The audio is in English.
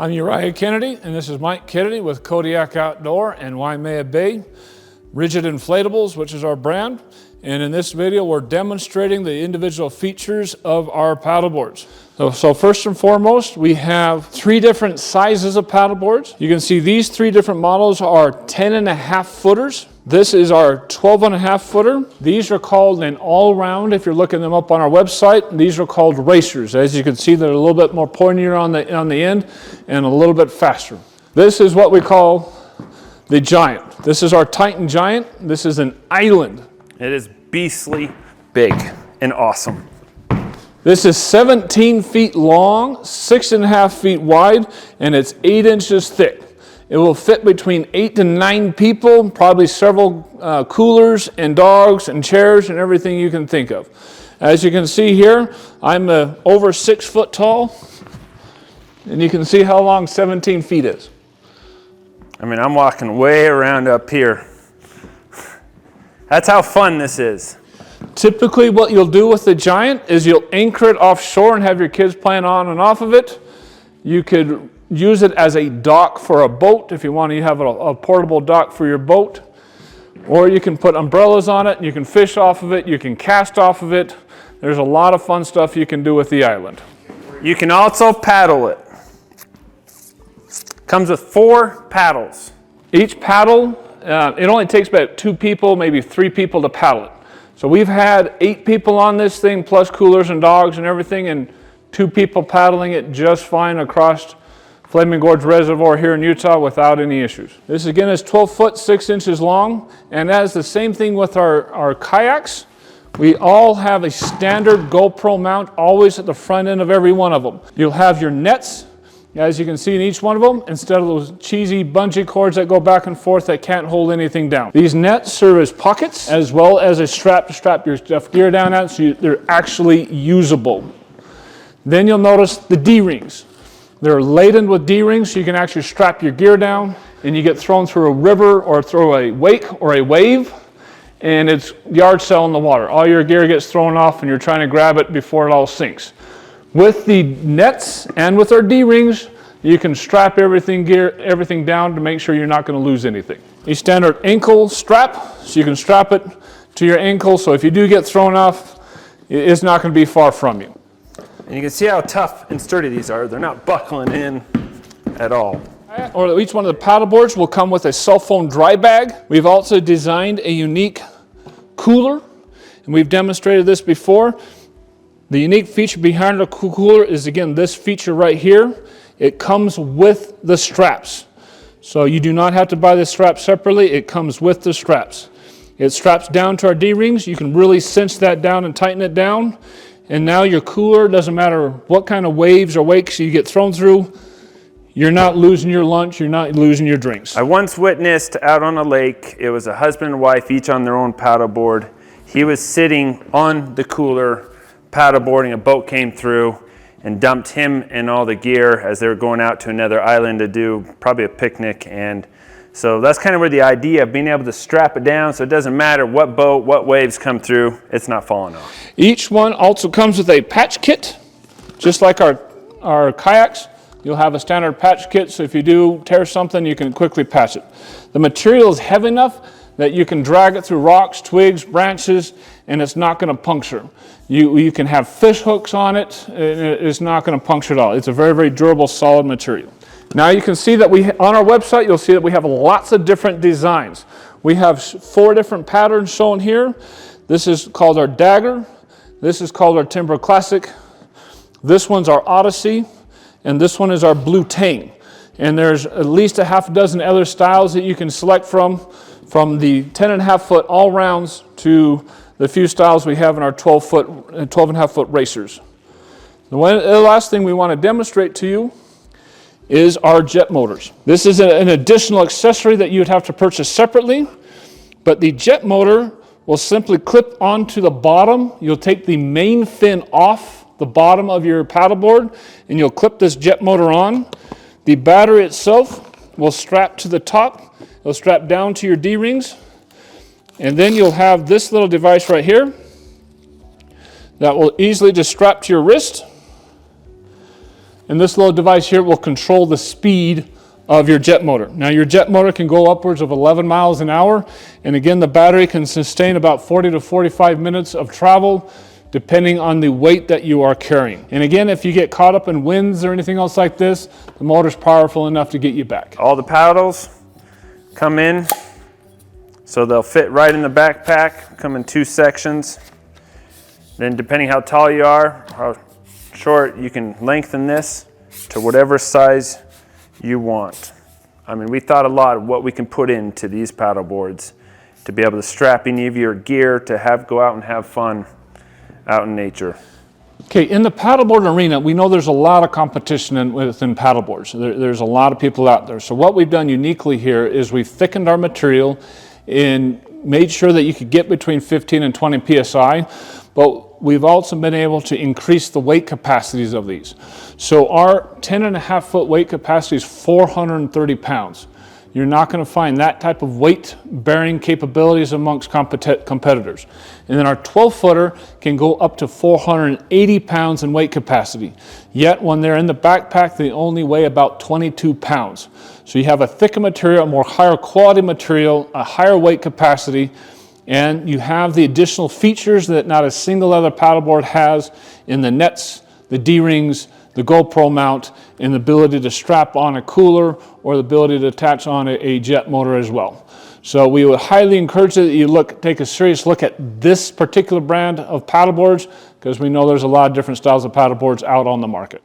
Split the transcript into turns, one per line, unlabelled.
I'm Uriah Kennedy, and this is Mike Kennedy with Kodiak Outdoor and Waimea Bay. Rigid Inflatables, which is our brand. And in this video, we're demonstrating the individual features of our paddleboards. So first and foremost, we have 3 different sizes of paddleboards. You can see these 3 different models are 10.5 footers. This is our 12.5 footer. These are called an all-round. If you're looking them up on our website, these are called racers. As you can see, they're a little bit more pointier on the end and a little bit faster. This is what we call the Giant. This is our Titan Giant. This is an island.
It is beastly big and awesome.
This is 17 feet long, 6.5 feet wide, and it's 8 inches thick. It will fit between 8 to 9 people, probably several coolers and dogs and chairs and everything you can think of. As you can see here, I'm over 6 foot tall, and you can see how long 17 feet is.
I mean, I'm walking way around up here. That's how fun this is.
Typically what you'll do with the Giant is you'll anchor it offshore and have your kids playing on and off of it. You could use it as a dock for a boat if you want to have a portable dock for your boat. Or you can put umbrellas on it and you can fish off of it, you can cast off of it. There's a lot of fun stuff you can do with the island.
You can also paddle it. Comes with 4 paddles.
Each paddle, it only takes about 2 people, maybe 3 people to paddle it. So we've had 8 people on this thing, plus coolers and dogs and everything, and 2 people paddling it just fine across Flaming Gorge Reservoir here in Utah without any issues. This again is 12 foot 6 inches long, and that is the same thing with our kayaks. We all have a standard GoPro mount always at the front end of every one of them. You'll have your nets, as you can see in each one of them, instead of those cheesy bungee cords that go back and forth that can't hold anything down. These nets serve as pockets as well as a strap to strap your stuff gear down at, so they're actually usable. Then you'll notice the D-rings. They're laden with D-rings, so you can actually strap your gear down and you get thrown through a river or through a wake or a wave, and it's yard sale in the water. All your gear gets thrown off and you're trying to grab it before it all sinks. With the nets and with our D-rings, you can strap everything down to make sure you're not going to lose anything. A standard ankle strap, so you can strap it to your ankle, so if you do get thrown off, it's not going to be far from you.
And you can see how tough and sturdy these are. They're not buckling in at all.
Or each one of the paddleboards will come with a cell phone dry bag. We've also designed a unique cooler, and we've demonstrated this before. The unique feature behind the cooler is, again, this feature right here. It comes with the straps. So you do not have to buy the straps separately. It comes with the straps. It straps down to our D-rings. You can really cinch that down and tighten it down. And now your cooler, doesn't matter what kind of waves or wakes you get thrown through, you're not losing your lunch, you're not losing your drinks.
I once witnessed out on a lake, it was a husband and wife, each on their own paddleboard. He was sitting on the cooler, paddleboarding. A boat came through and dumped him and all the gear as they were going out to another island to do probably a picnic. And so that's kind of where the idea of being able to strap it down so it doesn't matter what boat, what waves come through, it's not falling off.
Each one also comes with a patch kit, just like our kayaks. You'll have a standard patch kit, so if you do tear something, you can quickly patch it. The material is heavy enough that you can drag it through rocks, twigs, branches, and it's not going to puncture. You can have fish hooks on it, and it's not going to puncture at all. It's a very, very durable, solid material. Now you can see that on our website, you'll see that we have lots of different designs. We have 4 different patterns shown here. This is called our Dagger. This is called our Timber Classic. This one's our Odyssey, and this one is our Blue Tang. And there's at least a half dozen other styles that you can select from the 10.5 foot all rounds to the few styles we have in our 12.5 foot racers. The last thing we want to demonstrate to you is our jet motors. This is an additional accessory that you'd have to purchase separately, but the jet motor will simply clip onto the bottom. You'll take the main fin off the bottom of your paddleboard and you'll clip this jet motor on. The battery itself will strap to the top. It'll strap down to your D-rings, and then you'll have this little device right here that will easily just strap to your wrist. And this little device here will control the speed of your jet motor. Now your jet motor can go upwards of 11 miles an hour, and again the battery can sustain about 40 to 45 minutes of travel depending on the weight that you are carrying. And again, if you get caught up in winds or anything else like this, the motor's powerful enough to get you back.
All the paddles come in, so they'll fit right in the backpack, come in 2 sections. Then depending how tall you are, how short, you can lengthen this to whatever size you want. I mean, we thought a lot of what we can put into these paddle boards to be able to strap any of your gear to go out and have fun out in nature.
Okay, in the paddleboard arena, we know there's a lot of competition within paddleboards. There's a lot of people out there. So what we've done uniquely here is we've thickened our material and made sure that you could get between 15 and 20 psi, but we've also been able to increase the weight capacities of these. So our 10.5-foot weight capacity is 430 pounds. You're not going to find that type of weight-bearing capabilities amongst competitors. And then our 12-footer can go up to 480 pounds in weight capacity. Yet when they're in the backpack, they only weigh about 22 pounds. So you have a thicker material, a more higher quality material, a higher weight capacity, and you have the additional features that not a single other paddleboard has in the nets, the D-rings, the GoPro mount, and the ability to strap on a cooler or the ability to attach on a jet motor as well. So we would highly encourage that you take a serious look at this particular brand of paddleboards, because we know there's a lot of different styles of paddleboards out on the market.